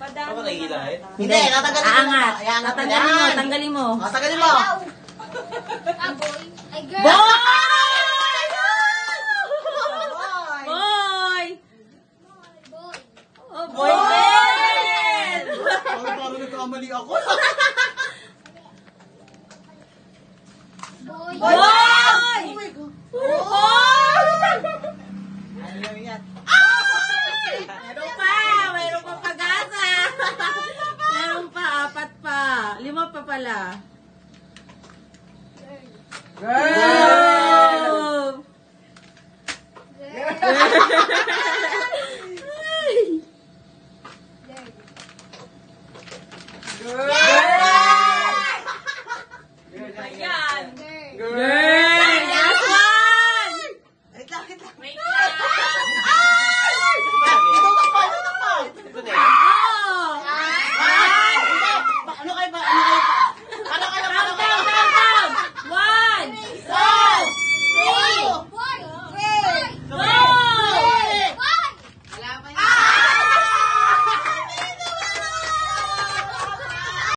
Ano ba nahihilahin? Hindi, tatanggalin mo. Aangat. Ayan, Tatanggalin mo, ayan. tanggalin mo. O, tanggalin mo. Boy. Ay, girl. Boy! Boy. Boy! Boy. Oh, boyfriend! Parang nagkamali ako. Boy. Boy! Oh my God. Boy! Ano yan? Meron pa! Meron pa pag-asa! Meron pa, 4 pa. 5 pa pala. Girl! Girl!